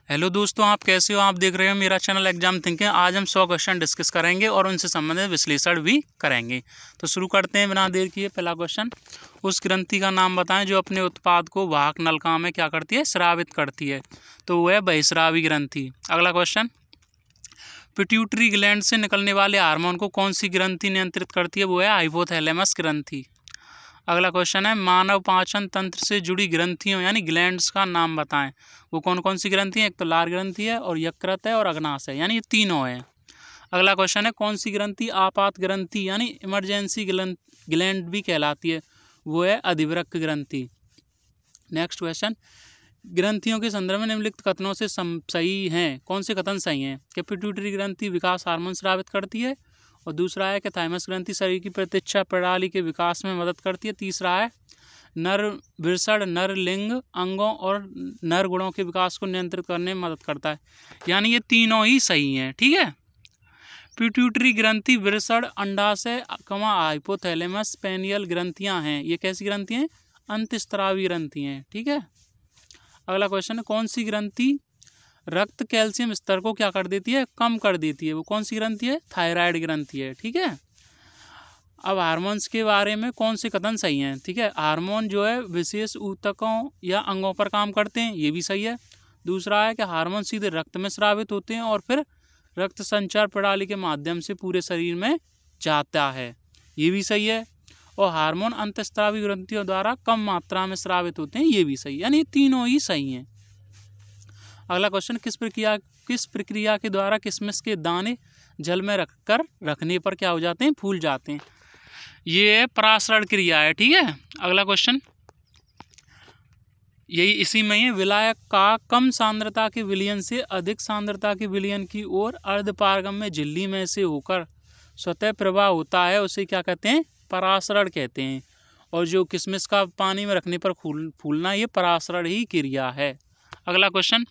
Hello दोस्तों, आप कैसे हो। आप देख रहे हो मेरा चैनल एग्जाम थिंकिंग। आज हम 100 क्वेश्चन डिस्कस करेंगे और उनसे संबंधित विश्लेषण भी करेंगे। तो शुरू करते हैं बिना देर किए। पहला क्वेश्चन, उस ग्रंथि का नाम बताएं जो अपने उत्पाद को वाहक नलिका में क्या करती है, स्रावित करती है। तो वो है बहिस्रावी ग्रंथि। अगला क्वेश्चन, पिट्यूटरी ग्लैंड से निकलने वाले हार्मोन को कौन सी ग्रंथि नियंत्रित करती है। वो है हाइपोथैलेमस ग्रंथि। अगला क्वेश्चन है, मानव पाचन तंत्र से जुड़ी ग्रंथियों यानी ग्लैंड्स का नाम बताएं। वो कौन कौन सी ग्रंथि हैं। एक तो लार ग्रंथि है और यकृत है और अग्नाशय है, यानी ये तीनों हैं। अगला क्वेश्चन है, कौन सी ग्रंथि आपात ग्रंथि यानी इमरजेंसी ग्लैंड भी कहलाती है। वो है अधिवृक्क ग्रंथि। नेक्स्ट क्वेश्चन, ग्रंथियों के संदर्भ में निम्नलिखित कथनों से सही हैं। कौन से कथन सही हैं कि पिट्यूटरी ग्रंथि विकास हार्मोन स्रावित करती है, और दूसरा है कि थाइमस ग्रंथि शरीर की प्रतिरक्षा प्रणाली के विकास में मदद करती है। तीसरा है नर वृषण नर लिंग अंगों और नर गुणों के विकास को नियंत्रित करने में मदद करता है। यानी ये तीनों ही सही हैं। ठीक है। पिट्यूटरी ग्रंथि वृषण अंडाशय हाइपोथैलेमस पेनियल ग्रंथियां हैं। ये कैसी ग्रंथियां हैं, अंतस्त्रावी ग्रंथि हैं। ठीक है। अगला क्वेश्चन है, कौन सी ग्रंथि रक्त कैल्शियम स्तर को क्या कर देती है, कम कर देती है। वो कौन सी ग्रंथि है, थायराइड ग्रंथि है। ठीक है। अब हार्मोन्स के बारे में कौन से कथन सही हैं। ठीक है। हार्मोन जो है विशेष ऊतकों या अंगों पर काम करते हैं, ये भी सही है। दूसरा है कि हार्मोन सीधे रक्त में स्रावित होते हैं और फिर रक्त संचार प्रणाली के माध्यम से पूरे शरीर में जाता है, ये भी सही है। और हार्मोन अंतस्त्रावी ग्रंथियों द्वारा कम मात्रा में स्रावित होते हैं, ये भी सही है। यानी ये तीनों ही सही हैं। अगला क्वेश्चन, किस प्रक्रिया के द्वारा किशमिश के दाने जल में रखने पर क्या हो जाते हैं, फूल जाते हैं। ये परासरण क्रिया है। ठीक है। अगला क्वेश्चन यही इसी में है, विलायक का कम सांद्रता के विलयन से अधिक सांद्रता के विलयन की ओर अर्धपारगम्य झिल्ली में से होकर स्वतः प्रवाह होता है, उसे क्या कहते हैं, परासरण कहते हैं। और जो किशमिश का पानी में रखने पर फूलना, ये परासरण ही क्रिया है। अगला क्वेश्चन,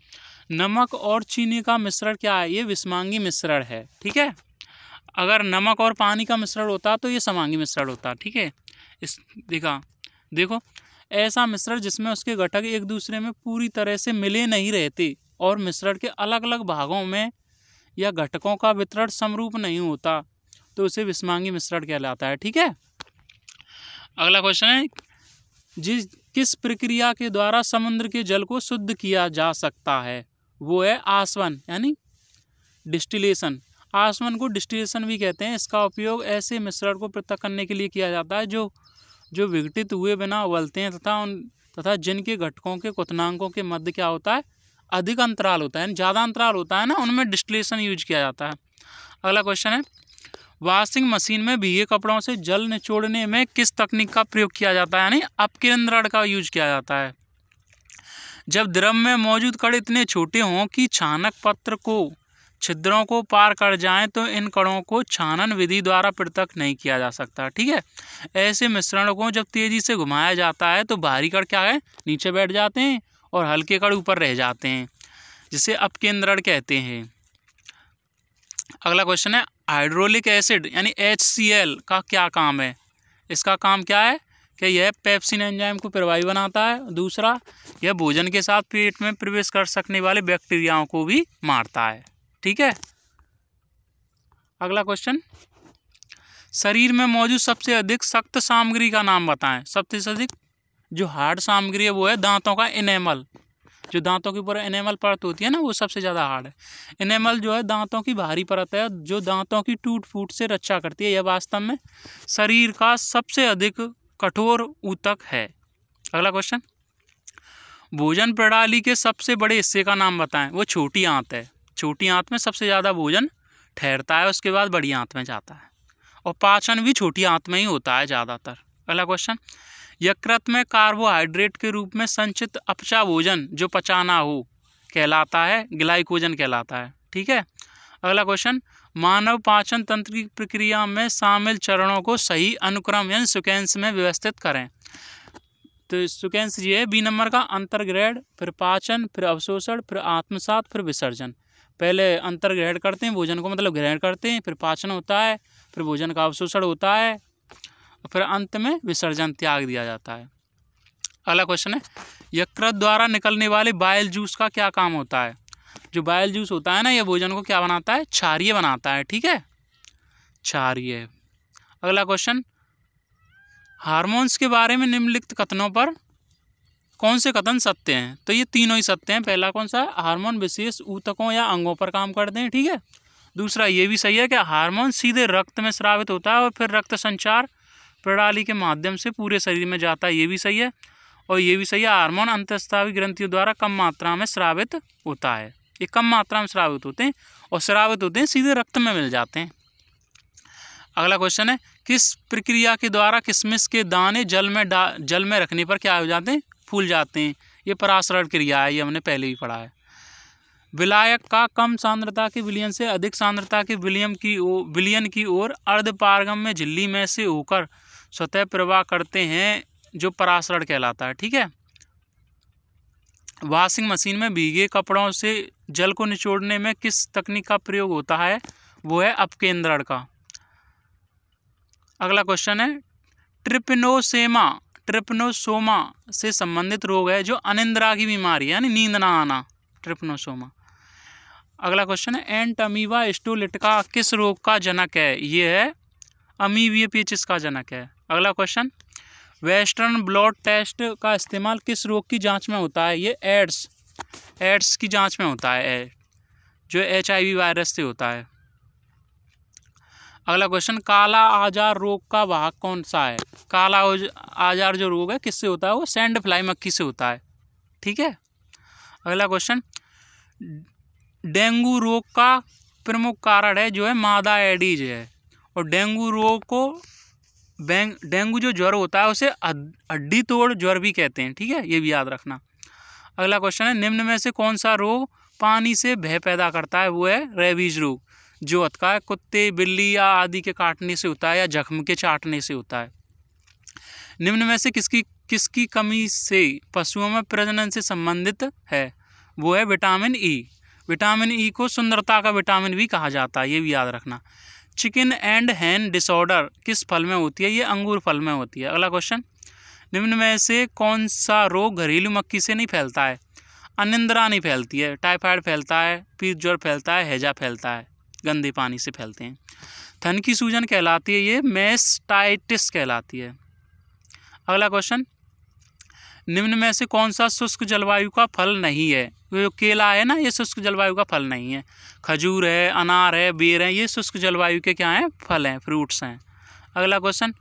नमक और चीनी का मिश्रण क्या है, ये विषमांगी मिश्रण है। ठीक है। अगर नमक और पानी का मिश्रण होता तो ये समांगी मिश्रण होता। ठीक है। देखो ऐसा मिश्रण जिसमें उसके घटक एक दूसरे में पूरी तरह से मिले नहीं रहते और मिश्रण के अलग अलग भागों में या घटकों का वितरण समरूप नहीं होता, तो उसे विषमांगी मिश्रण कहलाता है। ठीक है। अगला क्वेश्चन है, किस प्रक्रिया के द्वारा समुद्र के जल को शुद्ध किया जा सकता है। वो है आसवन यानी डिस्टिलेशन। आसवन को डिस्टिलेशन भी कहते हैं। इसका उपयोग ऐसे मिश्रण को पृथक करने के लिए किया जाता है जो विघटित हुए बिना उबलते हैं तथा जिनके घटकों के क्वथनांकों के मध्य क्या होता है, अधिक अंतराल होता है, ज़्यादा अंतराल होता है ना, उनमें डिस्टिलेशन यूज किया जाता है। अगला क्वेश्चन है, वॉशिंग मशीन में भीगे कपड़ों से जल निचोड़ने में किस तकनीक का प्रयोग किया जाता है, यानी अपकेंद्रण का यूज किया जाता है। जब द्रव में मौजूद कण इतने छोटे हों कि छानक पत्र को छिद्रों को पार कर जाएं, तो इन कणों को छानन विधि द्वारा पृथक नहीं किया जा सकता। ठीक है। ऐसे मिश्रणों को जब तेजी से घुमाया जाता है तो भारी कण क्या है, नीचे बैठ जाते हैं और हल्के कण ऊपर रह जाते हैं, जिसे अपकेंद्रण कहते हैं। अगला क्वेश्चन है, हाइड्रोलिक एसिड यानी HCl का क्या काम है। इसका काम क्या है कि यह पेप्सिन एंजाइम को प्रभावी बनाता है। दूसरा, यह भोजन के साथ पेट में प्रवेश कर सकने वाले बैक्टीरियाओं को भी मारता है। ठीक है। अगला क्वेश्चन, शरीर में मौजूद सबसे अधिक सख्त सामग्री का नाम बताएं। सबसे अधिक जो हार्ड सामग्री है वो है दांतों का इनेमल। जो दांतों के ऊपर इनेमल परत होती है ना, वो सबसे ज़्यादा हार्ड है। इनेमल जो है दांतों की बाहरी परत है जो दांतों की टूट फूट से रक्षा करती है। यह वास्तव में शरीर का सबसे अधिक कठोर ऊतक है। अगला क्वेश्चन, भोजन प्रणाली के सबसे बड़े हिस्से का नाम बताएं। वो छोटी आंत है। छोटी आंत में सबसे ज़्यादा भोजन ठहरता है, उसके बाद बड़ी आंत में जाता है, और पाचन भी छोटी आंत में ही होता है ज़्यादातर। अगला क्वेश्चन, यकृत में कार्बोहाइड्रेट के रूप में संचित अपचा भोजन जो पचाना हो कहलाता है ग्लाइकोजन कहलाता है। ठीक है। अगला क्वेश्चन, मानव पाचन तंत्र की प्रक्रिया में शामिल चरणों को सही अनुक्रम यानी सीक्वेंस में व्यवस्थित करें। तो सीक्वेंस ये है, 20 नंबर का अंतर्ग्रहण, फिर पाचन, फिर अवशोषण, फिर आत्मसात, फिर विसर्जन। पहले अंतर्ग्रहण करते हैं, भोजन को मतलब ग्रहण करते हैं, फिर पाचन होता है, फिर भोजन का अवशोषण होता है, और फिर अंत में विसर्जन त्याग दिया जाता है। अगला क्वेश्चन है, यकृत द्वारा निकलने वाले बाइल जूस का क्या काम होता है। जो बाइल जूस होता है ना, ये भोजन को क्या बनाता है, क्षारीय बनाता है। ठीक है, क्षारीय। अगला क्वेश्चन, हार्मोन्स के बारे में निम्नलिखित कथनों पर कौन से कथन सत्य हैं? तो ये तीनों ही सत्य हैं। पहला कौन सा है, हार्मोन विशेष ऊतकों या अंगों पर काम करते हैं। ठीक है, दूसरा ये भी सही है कि हार्मोन सीधे रक्त में स्रावित होता है और फिर रक्त संचार प्रणाली के माध्यम से पूरे शरीर में जाता है, ये भी सही है। और ये भी सही है, हार्मोन अंतःस्रावी ग्रंथियों द्वारा कम मात्रा में स्रावित होता है। ये कम मात्रा में स्रावित होते हैं और स्रावित होते हैं सीधे रक्त में मिल जाते हैं। अगला क्वेश्चन है, किस प्रक्रिया के द्वारा किशमिश के दाने जल में रखने पर क्या हो जाते हैं, फूल जाते हैं? ये परासरण क्रिया है, ये हमने पहले ही पढ़ा है। विलायक का कम सांद्रता के विलयन से अधिक सांद्रता के विलयन की ओर अर्धपारगम में झिल्ली में से होकर स्वतः प्रवाह करते हैं, जो परासरण कहलाता है। ठीक है, वॉशिंग मशीन में भीगे कपड़ों से जल को निचोड़ने में किस तकनीक का प्रयोग होता है? वो है अपकेंद्रण का। अगला क्वेश्चन है, ट्रिपनोसोमा से संबंधित रोग है जो अनिद्रा की बीमारी है, यानी नींद ना आना, ट्रिपनोसोमा। अगला क्वेश्चन है, एंटमीबा हिस्टोलिटिका किस रोग का जनक है? ये है अमीबिया पेचिस का जनक है। अगला क्वेश्चन, वेस्टर्न ब्लड टेस्ट का इस्तेमाल किस रोग की जांच में होता है? ये एड्स की जांच में होता है, जो HIV वायरस से होता है। अगला क्वेश्चन, काला आजार रोग का वाहक कौन सा है? काला आजार जो रोग है किससे होता है? वो सैंड फ्लाई मक्खी से होता है। ठीक है, अगला क्वेश्चन, डेंगू रोग का प्रमुख कारण है जो है मादा एडीज है। और डेंगू जो ज्वर होता है उसे हड्डी तोड़ ज्वर भी कहते हैं। ठीक है, ये भी याद रखना। अगला क्वेश्चन है, निम्न में से कौन सा रोग पानी से भय पैदा करता है? वो है रेबीज रोग, जो होता है कुत्ते, बिल्ली या आदि के काटने से होता है या जख्म के चाटने से होता है। निम्न में से किसकी कमी से पशुओं में प्रजनन से संबंधित है? वो है विटामिन ई। विटामिन ई को सुंदरता का विटामिन भी कहा जाता है, ये भी याद रखना। चिकन एंड हैन डिसऑर्डर किस फल में होती है? ये अंगूर फल में होती है। अगला क्वेश्चन, निम्न में से कौन सा रोग घरेलू मक्खी से नहीं फैलता है? अनिद्रा नहीं फैलती है, टाइफाइड फैलता है, पीत ज्वर फैलता है, हैजा फैलता है, गंदे पानी से फैलते हैं। थन की सूजन कहलाती है, ये मेस्टाइटिस कहलाती है। अगला क्वेश्चन, निम्न में से कौन सा शुष्क जलवायु का फल नहीं है? जो केला है ना, ये शुष्क जलवायु का फल नहीं है। खजूर है, अनार है, बेर है, ये शुष्क जलवायु के क्या हैं? फल हैं, फ्रूट्स हैं। अगला क्वेश्चन,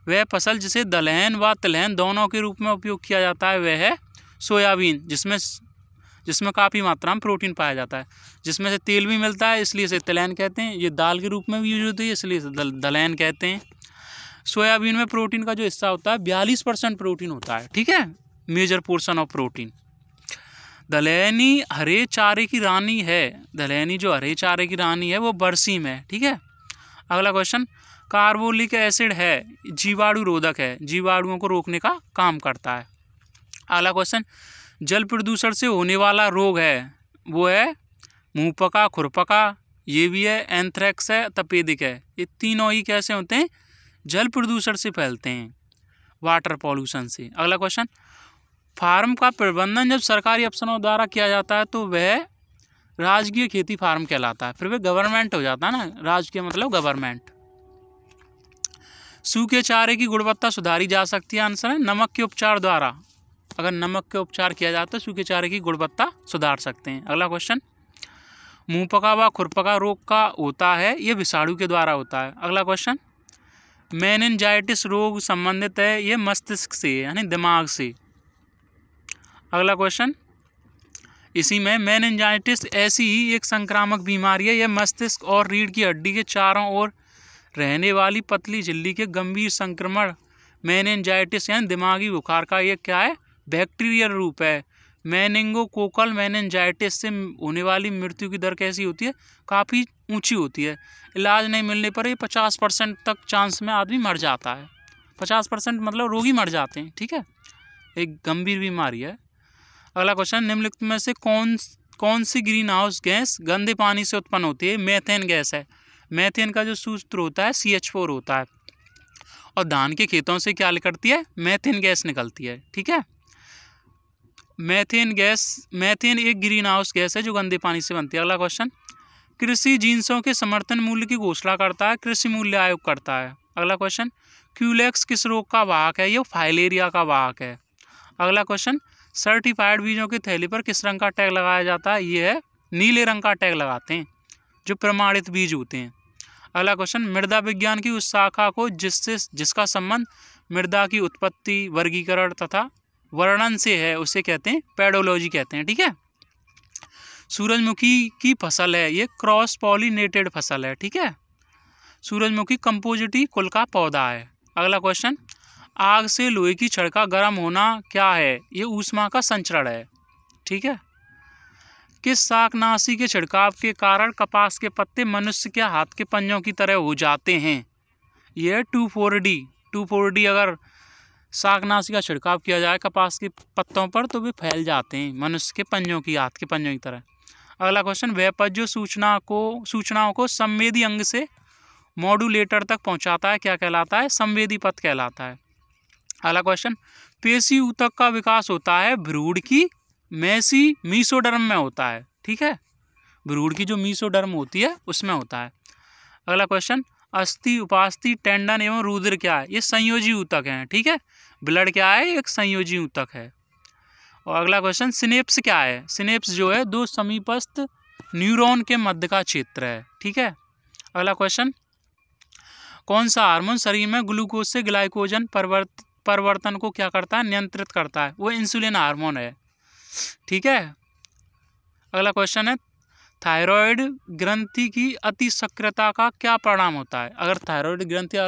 वह फसल जिसे दलहन व तिलहन दोनों के रूप में उपयोग किया जाता है, वह है सोयाबीन, जिसमें काफ़ी मात्रा में प्रोटीन पाया जाता है, जिसमें से तेल भी मिलता है, इसलिए इसे तिलहन कहते हैं। ये दाल के रूप में भी यूज होती है, इसलिए इसे दलहन कहते हैं। सोयाबीन में प्रोटीन का जो हिस्सा होता है 42% प्रोटीन होता है। ठीक है, मेजर पोर्शन ऑफ प्रोटीन। दलहनी हरे चारे की रानी है, दलहनी जो हरे चारे की रानी है वो बरसीम है। ठीक है, अगला क्वेश्चन, कार्बोलिक एसिड है, जीवाणु रोधक है, जीवाणुओं को रोकने का काम करता है। अगला क्वेश्चन, जल प्रदूषण से होने वाला रोग है, वो है मुंहपका, खुरपका, ये भी है, एंथ्रेक्स है, तपेदिक है। ये तीनों ही कैसे होते हैं? जल प्रदूषण से फैलते हैं, वाटर पॉल्यूशन से। अगला क्वेश्चन, फार्म का प्रबंधन जब सरकारी अफसरों द्वारा किया जाता है तो वह राजकीय खेती फार्म कहलाता है, फिर वह गवर्नमेंट हो जाता है ना, राजकीय मतलब गवर्नमेंट। सूखे चारे की गुणवत्ता सुधारी जा सकती है, आंसर है नमक के उपचार द्वारा। अगर नमक के उपचार किया जाता है तो सूखे चारे की गुणवत्ता सुधार सकते हैं। अगला क्वेश्चन, मुंहपका व खुरपका रोग का होता है, ये विषाणु के द्वारा होता है। अगला क्वेश्चन, मेनिंजाइटिस रोग संबंधित है, ये मस्तिष्क से यानी दिमाग से। अगला क्वेश्चन, इसी में मेनिंजाइटिस ऐसी ही एक संक्रामक बीमारी है, यह मस्तिष्क और रीढ़ की हड्डी के चारों ओर रहने वाली पतली झिल्ली के गंभीर संक्रमण मेनिंजाइटिस यानी दिमागी बुखार का ये क्या है? बैक्टीरियल रूप है। मेनिंगोकोकल मेनिंजाइटिस से होने वाली मृत्यु की दर कैसी होती है? काफ़ी ऊंची होती है। इलाज नहीं मिलने पर ये 50% तक चांस में आदमी मर जाता है। 50% मतलब रोगी मर जाते हैं। ठीक है, एक गंभीर बीमारी है। अगला क्वेश्चन, निम्नलिखित में से कौन सी ग्रीन हाउस गैस गंदे पानी से उत्पन्न होती है? मेथेन गैस है। मेथेन का जो सूत्र होता है CH4 होता है। और धान के खेतों से क्या निकलती है? मेथेन गैस निकलती है। ठीक है, मैथेन एक ग्रीन हाउस गैस है जो गंदे पानी से बनती है। अगला क्वेश्चन, कृषि जिन्सों के समर्थन मूल्य की घोषणा करता है, कृषि मूल्य आयोग करता है। अगला क्वेश्चन, क्यूलेक्स किस रोग का वाहक है? ये फाइलेरिया का वाहक है। अगला क्वेश्चन, सर्टिफाइड बीजों की थैली पर किस रंग का टैग लगाया जाता है? ये है नीले रंग का टैग लगाते हैं जो प्रमाणित बीज होते हैं। अगला क्वेश्चन, मृदा विज्ञान की उस शाखा को जिसका संबंध मृदा की उत्पत्ति, वर्गीकरण तथा वर्णन से है उसे कहते हैं पेडोलॉजी कहते हैं। ठीक है। सूरजमुखी की फसल है, ये क्रॉस पॉलिनेटेड फसल है। ठीक है। सूरजमुखी कंपोजिटी कुल का पौधा है। अगला क्वेश्चन, आग से लोहे की छड़ का गर्म होना क्या है? ये ऊष्मा का संचरण है। ठीक है। किस शाकनाशी के छिड़काव के कारण कपास के पत्ते मनुष्य के हाथ के पंजों की तरह हो जाते हैं? यह 2,4-D अगर शाकनाशी का छिड़काव किया जाए कपास के पत्तों पर तो वे फैल जाते हैं मनुष्य के पंजों की, हाथ के पंजों की तरह। अगला क्वेश्चन, वह पद जो सूचनाओं को संवेदी अंग से मॉड्यूलेटर तक पहुंचाता है क्या कहलाता है? संवेदी पद कहलाता है। अगला क्वेश्चन, पेशी ऊतक का विकास होता है भ्रूण की मीसोडर्म में होता है। ठीक है। भ्रूण की जो मीसोडर्म होती है उसमें होता है। अगला क्वेश्चन, अस्थि, उपास्थि, टेंडन एवं रुधिर क्या है? ये संयोजी ऊतक हैं। ठीक है। ब्लड क्या है? एक संयोजी ऊतक है। और अगला क्वेश्चन, सिनेप्स क्या है? सिनेप्स जो है दो समीपस्थ न्यूरॉन के मध्य का क्षेत्र है। ठीक है। अगला क्वेश्चन, कौन सा हार्मोन शरीर में ग्लूकोज से ग्लाइकोजन परिवर्तन को क्या करता है? नियंत्रित करता है। वो इंसुलिन हार्मोन है। ठीक है। अगला क्वेश्चन है, थायराइड ग्रंथि की अति सक्रियता का क्या परिणाम होता है? अगर थायराइड ग्रंथि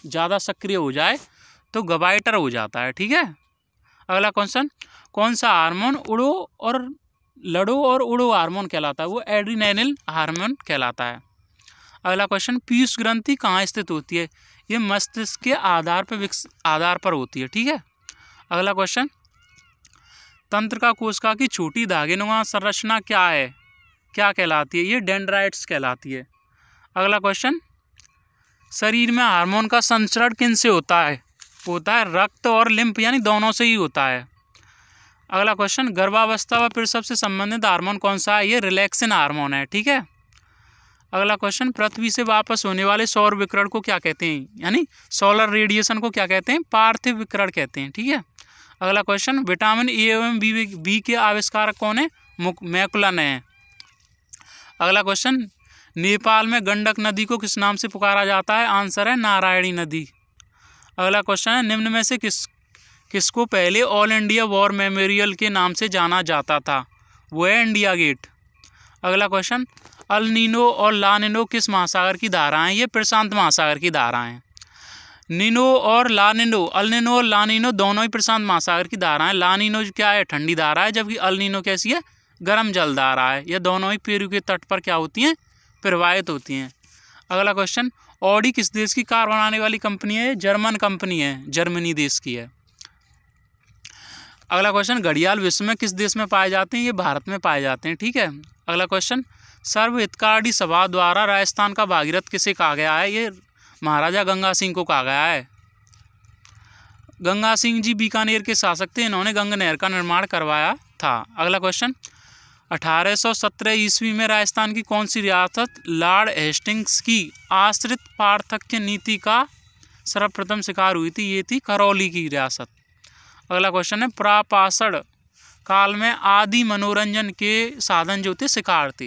ज़्यादा सक्रिय हो जाए तो गवाइटर हो जाता है। ठीक है। अगला क्वेश्चन, कौन सा हार्मोन लड़ो और उड़ो हार्मोन कहलाता है? वो एड्रीनल हार्मोन कहलाता है। अगला क्वेश्चन, पीयूष ग्रंथि कहाँ स्थित होती है? ये मस्तिष्क के आधार पर होती है। ठीक है। अगला क्वेश्चन, तंत्रिका कोशिका की छोटी धागेनुमा संरचना क्या है? क्या कहलाती है? ये डेंड्राइट्स कहलाती है। अगला क्वेश्चन, शरीर में हार्मोन का संचरण किन से होता है? होता है रक्त और लिम्फ यानी दोनों से ही होता है। अगला क्वेश्चन, गर्भावस्था व प्रसव से संबंधित हार्मोन कौन सा है? ये रिलैक्सिन हार्मोन है। ठीक है। अगला क्वेश्चन, पृथ्वी से वापस होने वाले सौर विकिरण को क्या कहते हैं? यानी सोलर रेडिएशन को क्या कहते हैं? पार्थिव विकिरण कहते हैं। ठीक है। अगला क्वेश्चन, विटामिन ए एवं बी के आविष्कारक कौन है? मैकुलन है। अगला क्वेश्चन, नेपाल में गंडक नदी को किस नाम से पुकारा जाता है? आंसर है नारायणी नदी। अगला क्वेश्चन है, निम्न में से किसको पहले ऑल इंडिया वॉर मेमोरियल के नाम से जाना जाता था? वो है इंडिया गेट। अगला क्वेश्चन, अल नीनो और ला नीनो किस महासागर की धाराएं? ये प्रशांत महासागर की धाराएं। नीनो और ला नीनो, अल नीनो और ला नीनो दोनों ही प्रशांत महासागर की धाराएं। ला नीनो क्या है? ठंडी धारा है, जबकि अल नीनो कैसी है? गर्म जल धारा है। ये दोनों ही पेरू के तट पर क्या होती हैं? प्रवाहित होती हैं। अगला क्वेश्चन, ऑडी किस देश की कार बनाने वाली कंपनी है? जर्मन कंपनी है, जर्मनी देश की है। अगला क्वेश्चन, घड़ियाल विश्व में किस देश में पाए जाते हैं? ये भारत में पाए जाते हैं। ठीक है। अगला क्वेश्चन, सर्वहितकारी सभा द्वारा राजस्थान का भागीरथ किसे कहा गया है? ये महाराजा गंगा सिंह को कहा गया है। गंगा सिंह जी बीकानेर के शासक थे, इन्होंने गंगा नहर का निर्माण करवाया था। अगला क्वेश्चन, 1817 ईस्वी में राजस्थान की कौन सी रियासत लॉर्ड हेस्टिंग्स की आश्रित पार्थक्य नीति का सर्वप्रथम शिकार हुई थी? ये थी करौली की रियासत। अगला क्वेश्चन है, प्रापाषाण काल में आदि मनोरंजन के साधन जो थे शिकार थे,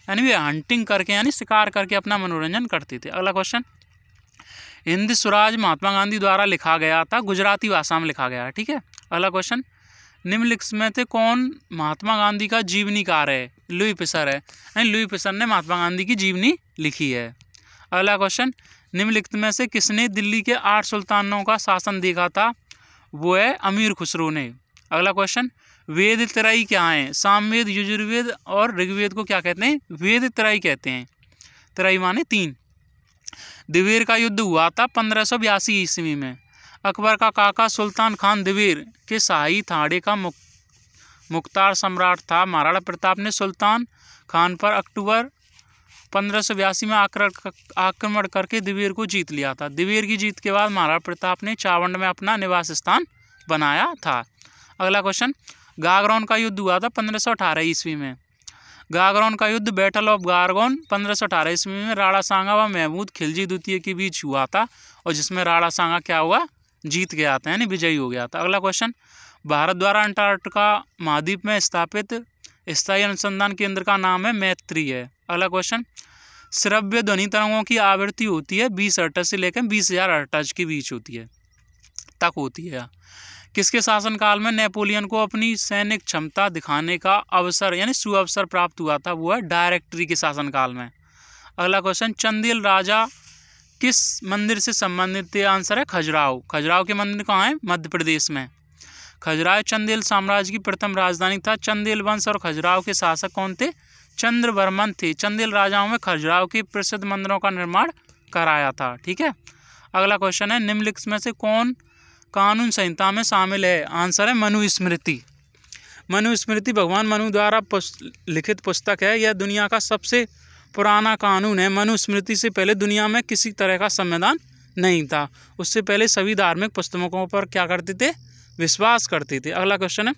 यानी वे हंटिंग करके यानी शिकार करके अपना मनोरंजन करते थे। अगला क्वेश्चन, हिंद स्वराज महात्मा गांधी द्वारा लिखा गया था, गुजराती भाषा में लिखा गया है। ठीक है। अगला क्वेश्चन, निम्नलिखित में से कौन महात्मा गांधी का जीवनीकार है? लुई पिसर है, यानी लुई पिसर ने महात्मा गांधी की जीवनी लिखी है। अगला क्वेश्चन, निम्नलिखित में से किसने दिल्ली के 8 सुल्तानों का शासन देखा था? वो है अमीर खुसरो ने। अगला क्वेश्चन, वेद त्रयी क्या है? सामवेद, यजुर्वेद और ऋग्वेद को क्या कहते हैं? वेद त्रयी कहते हैं। त्रयी माने 3। दिवेर का युद्ध हुआ था 1582 ईस्वी में। अकबर का काका सुल्तान खान दिवेर के शाही थाड़े का मुख्तार सम्राट था। महाराणा प्रताप ने सुल्तान खान पर अक्टूबर 1582 में आक्रमण करके दिवेर को जीत लिया था। दिवेर की जीत के बाद महाराणा प्रताप ने चावंड में अपना निवास स्थान बनाया था। अगला क्वेश्चन, गागरौन का युद्ध हुआ था 1518 ईस्वी में। गागरौन का युद्ध, बैटल ऑफ गागरौन 1518 ईस्वी में राणा सांगा व महमूद खिलजी द्वितीय के बीच हुआ था, और जिसमें राणा सांगा क्या हुआ, जीत गया था, यानी विजयी हो गया था। अगला क्वेश्चन, भारत द्वारा अंटार्कटिका महाद्वीप में स्थापित स्थायी अनुसंधान केंद्र का नाम है मैत्री है। अगला क्वेश्चन, श्रव्य ध्वनि तरंगों की आवृत्ति होती है 20 हर्ट्ज से लेकर 20,000 हर्ट्ज के बीच होती है, तक होती है। किसके शासनकाल में नेपोलियन को अपनी सैनिक क्षमता दिखाने का अवसर यानी सुअवसर प्राप्त हुआ था, वो है डायरेक्टरी के शासनकाल में। अगला क्वेश्चन, चंदेल राजा किस मंदिर से संबंधित थे? आंसर है खजुराहो। खजुराहो के मंदिर कहाँ है? मध्य प्रदेश में। खजुराहो चंदेल साम्राज्य की प्रथम राजधानी था। चंदेल वंश और खजुराहो के शासक कौन थे? चंद्रवर्मन थे। चंदेल राजाओं में खजुराहो के प्रसिद्ध मंदिरों का निर्माण कराया था। ठीक है। अगला क्वेश्चन है, निम्नलिखित में से कौन कानून संहिता में शामिल है? आंसर है मनुस्मृति। मनुस्मृति भगवान मनु द्वारा लिखित पुस्तक है। यह दुनिया का सबसे पुराना कानून है। मनुस्मृति से पहले दुनिया में किसी तरह का संविधान नहीं था। उससे पहले सभी धार्मिक पुस्तकों पर क्या करते थे? विश्वास करते थे। अगला क्वेश्चन है,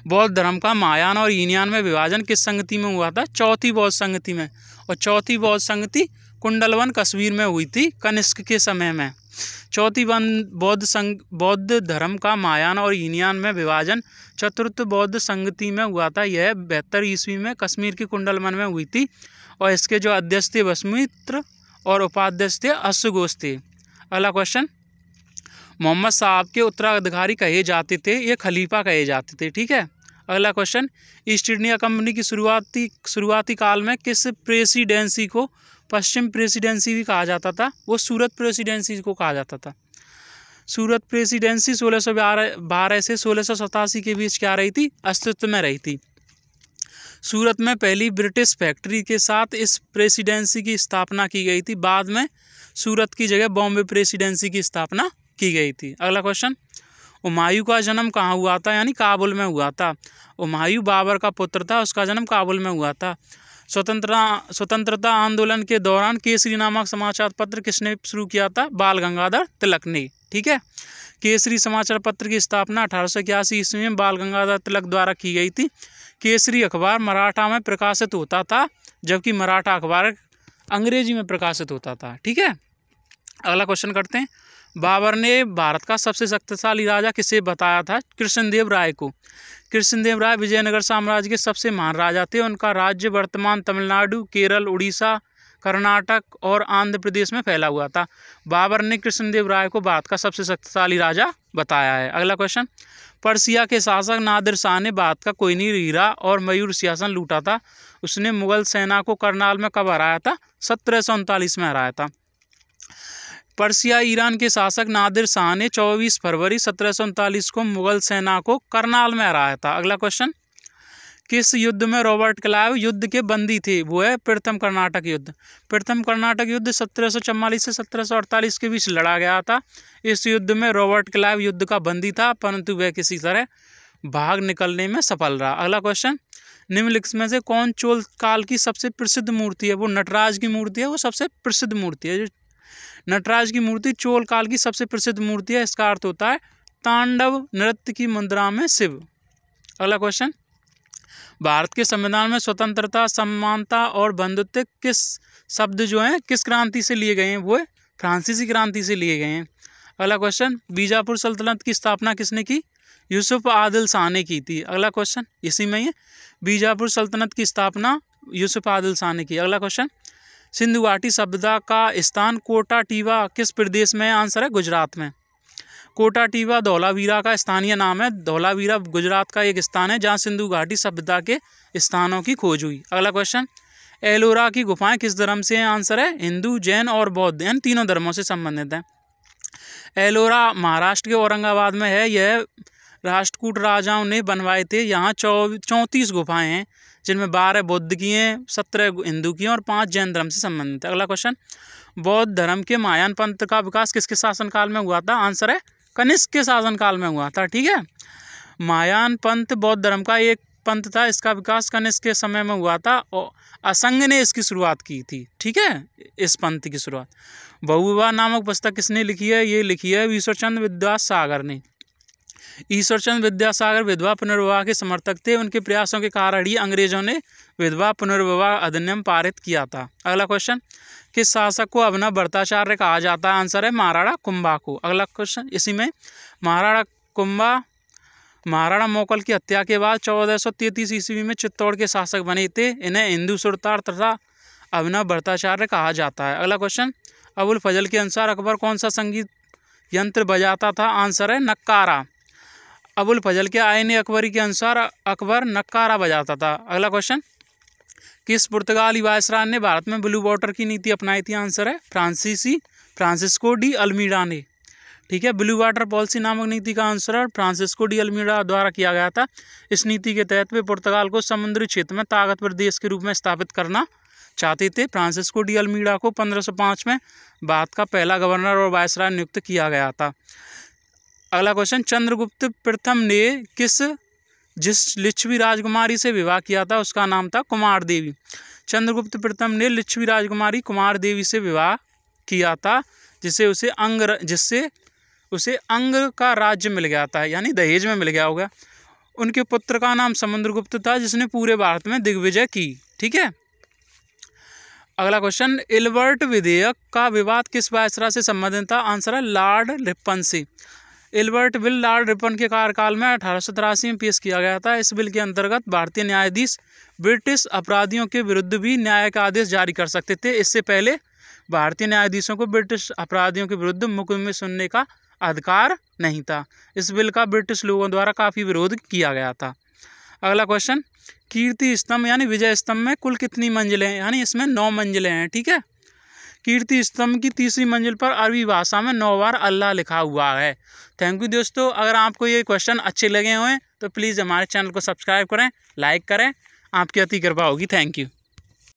बौद्ध धर्म का महायान और हीनयान में विभाजन किस संगति में हुआ था? चौथी बौद्ध संगति में। और चौथी बौद्ध संगति कुंडलवन कश्मीर में हुई थी कनिष्क के समय में। चौथी बौद्ध धर्म का महायान और हीनयान में विभाजन चतुर्थ बौद्ध संगति में हुआ था। यह 72 ईस्वी में कश्मीर के कुंडलवन में हुई थी, और इसके जो अध्यक्ष थे वसुमित्र और उपाध्यक्ष थे अश्वघोष थे। अगला क्वेश्चन, मोहम्मद साहब के उत्तराधिकारी कहे जाते थे, ये खलीफा कहे जाते थे। ठीक है। अगला क्वेश्चन, ईस्ट इंडिया कंपनी की शुरुआती काल में किस प्रेसिडेंसी को पश्चिम प्रेसिडेंसी भी कहा जाता था? वो सूरत प्रेसिडेंसी को कहा जाता था। सूरत प्रेसिडेंसी 1612 से 1687 के बीच क्या रही थी? अस्तित्व में रही थी। सूरत में पहली ब्रिटिश फैक्ट्री के साथ इस प्रेसिडेंसी की स्थापना की गई थी। बाद में सूरत की जगह बॉम्बे प्रेसिडेंसी की स्थापना की गई थी। अगला क्वेश्चन, हुमायूं का जन्म कहाँ हुआ था? यानी काबुल में हुआ था। हुमायूं बाबर का पुत्र था, उसका जन्म काबुल में हुआ था। स्वतंत्रता आंदोलन के दौरान केसरी नामक समाचार पत्र किसने शुरू किया था? बाल गंगाधर तिलक ने। ठीक है। केसरी समाचार पत्र की स्थापना 1881 ईस्वी में बाल गंगाधर तिलक द्वारा की गई थी। केसरी अखबार मराठा में प्रकाशित होता था, जबकि मराठा अखबार अंग्रेजी में प्रकाशित होता था। ठीक है। अगला क्वेश्चन करते हैं, बाबर ने भारत का सबसे शक्तिशाली राजा किसे बताया था? कृष्णदेव राय को। कृष्णदेव राय विजयनगर साम्राज्य के सबसे महान राजा थे। उनका राज्य वर्तमान तमिलनाडु, केरल, उड़ीसा, कर्नाटक और आंध्र प्रदेश में फैला हुआ था। बाबर ने कृष्णदेव राय को भारत का सबसे शक्तिशाली राजा बताया है। अगला क्वेश्चन, पर्सिया के शासक नादिर शाह ने भारत का कोहिनूर हीरा और मयूर सिंहासन लूटा था। उसने मुगल सेना को करनाल में कब हराया था? 1739 में हराया था। पर्सिया ईरान के शासक नादिर शाह ने 24 फरवरी 1739 को मुगल सेना को करनाल में हराया था। अगला क्वेश्चन, किस युद्ध में रॉबर्ट क्लाइव युद्ध के बंदी थे? वो है प्रथम कर्नाटक युद्ध। प्रथम कर्नाटक युद्ध 1744 से 1748 के बीच लड़ा गया था। इस युद्ध में रॉबर्ट क्लाइव युद्ध का बंदी था, परंतु वह किसी तरह भाग निकलने में सफल रहा। अगला क्वेश्चन, निम्नलिखित में से कौन चोल काल की सबसे प्रसिद्ध मूर्ति है? वो नटराज की मूर्ति है, वो सबसे प्रसिद्ध मूर्ति है। नटराज की मूर्ति चोल काल की सबसे प्रसिद्ध मूर्ति है। इसका अर्थ होता है तांडव नृत्य की मुद्रा में शिव। अगला क्वेश्चन, भारत के संविधान में स्वतंत्रता, समानता और बंधुत्व किस शब्द जो हैं किस क्रांति से लिए गए हैं? वो है फ्रांसीसी क्रांति से लिए गए हैं। अगला क्वेश्चन, बीजापुर सल्तनत की स्थापना किसने की? यूसुफ आदिल शाह ने की थी। अगला क्वेश्चन इसी में ही है, बीजापुर सल्तनत की स्थापना यूसुफ आदिल शाह ने की। अगला क्वेश्चन, सिंधु घाटी सभ्यता का स्थान कोटा टीवा किस प्रदेश में है? आंसर है गुजरात में। कोटा टीवा धौलावीरा का स्थानीय नाम है। धौलावीरा गुजरात का एक स्थान है जहाँ सिंधु घाटी सभ्यता के स्थानों की खोज हुई। अगला क्वेश्चन, एलोरा की गुफाएं किस धर्म से हैं? आंसर है हिंदू, जैन और बौद्ध, यानी तीनों धर्मों से संबंधित है। एलोरा महाराष्ट्र के औरंगाबाद में है। यह राष्ट्रकूट राजाओं ने बनवाए थे। यहाँ 34 गुफाएं हैं, जिनमें 12 बौद्ध की हैं, 17 हिंदू की हैं और 5 जैन धर्म से संबंधित है। अगला क्वेश्चन, बौद्ध धर्म के महायान पंथ का विकास किसके शासनकाल में हुआ था? आंसर है कनिष्क के शासनकाल में हुआ था। ठीक है। महायान पंथ बौद्ध धर्म का एक पंथ था। इसका विकास कनिष्क के समय में हुआ था और असंग ने इसकी शुरुआत की थी। ठीक है, इस पंथ की शुरुआत। बहुविवाह नामक पुस्तक किसने लिखी है? ये लिखी है ईश्वरचंद्र विद्यासागर ने। ईश्वरचंद विद्यासागर विधवा पुनर्विवाह के समर्थक थे। उनके प्रयासों के कारण ही अंग्रेजों ने विधवा पुनर्विवाह अधिनियम पारित किया था। अगला क्वेश्चन, किस शासक को अभिनव भट्टाचार्य कहा जाता है? आंसर है महाराणा कुंभा को। अगला क्वेश्चन इसी में, महाराणा कुंभा महाराणा मोकल की हत्या के बाद 1433 ईस्वी में चित्तौड़ के शासक बने थे। इन्हें हिंदू सुरतार तथा अभिनव भट्टाचार्य कहा जाता है। अगला क्वेश्चन, अबुल फजल के अनुसार अकबर कौन सा संगीत यंत्र बजाता था? आंसर है नक्कारा। अबुल फजल के आईने अकबरी के अनुसार अकबर नक्कारा बजाता था। अगला क्वेश्चन, किस पुर्तगाली वायसराय ने भारत में ब्लू वाटर की नीति अपनाई थी? आंसर है फ्रांसिस्को डी अल्मीडा ने। ठीक है, ब्लू वाटर पॉलिसी नामक नीति का आंसर फ्रांसिस्को डी अल्मीडा द्वारा किया गया था। इस नीति के तहत वे पुर्तगाल को समुद्री क्षेत्र में ताकतवर देश के रूप में स्थापित करना चाहते थे। फ्रांसिस्को डी अल्मीडा को 1505 में भारत का पहला गवर्नर और वायसराय नियुक्त किया गया था। अगला क्वेश्चन, चंद्रगुप्त प्रथम ने जिस लिच्छवी राजकुमारी से विवाह किया था उसका नाम था कुमार देवी। चंद्रगुप्त प्रथम ने लिच्छवी राजकुमारी कुमार देवी से विवाह किया था, जिससे उसे अंग का राज्य मिल गया था, यानी दहेज में मिल गया होगा। उनके पुत्र का नाम समुद्रगुप्त था, जिसने पूरे भारत में दिग्विजय की। ठीक है, अगला क्वेश्चन, इल्बर्ट विधेयक का विवाद किस वायसराय से संबंधित था? आंसर है लॉर्ड रिपन से। इल्बर्ट बिल लॉर्ड रिपन के कार्यकाल में 1883 में पेश किया गया था। इस बिल के अंतर्गत भारतीय न्यायाधीश ब्रिटिश अपराधियों के विरुद्ध भी न्याय का आदेश जारी कर सकते थे। इससे पहले भारतीय न्यायाधीशों को ब्रिटिश अपराधियों के विरुद्ध मुकदमे सुनने का अधिकार नहीं था। इस बिल का ब्रिटिश लोगों द्वारा काफ़ी विरोध किया गया था। अगला क्वेश्चन, कीर्ति स्तंभ यानी विजय स्तंभ में कुल कितनी मंजिलें हैं? यानी इसमें 9 मंजिलें हैं। ठीक है, कीर्ति स्तंभ की तीसरी मंजिल पर अरबी भाषा में 9 बार अल्लाह लिखा हुआ है। थैंक यू दोस्तों। अगर आपको ये क्वेश्चन अच्छे लगे हुए तो प्लीज़ हमारे चैनल को सब्सक्राइब करें, लाइक करें। आपकी अति कृपा होगी। Thank you.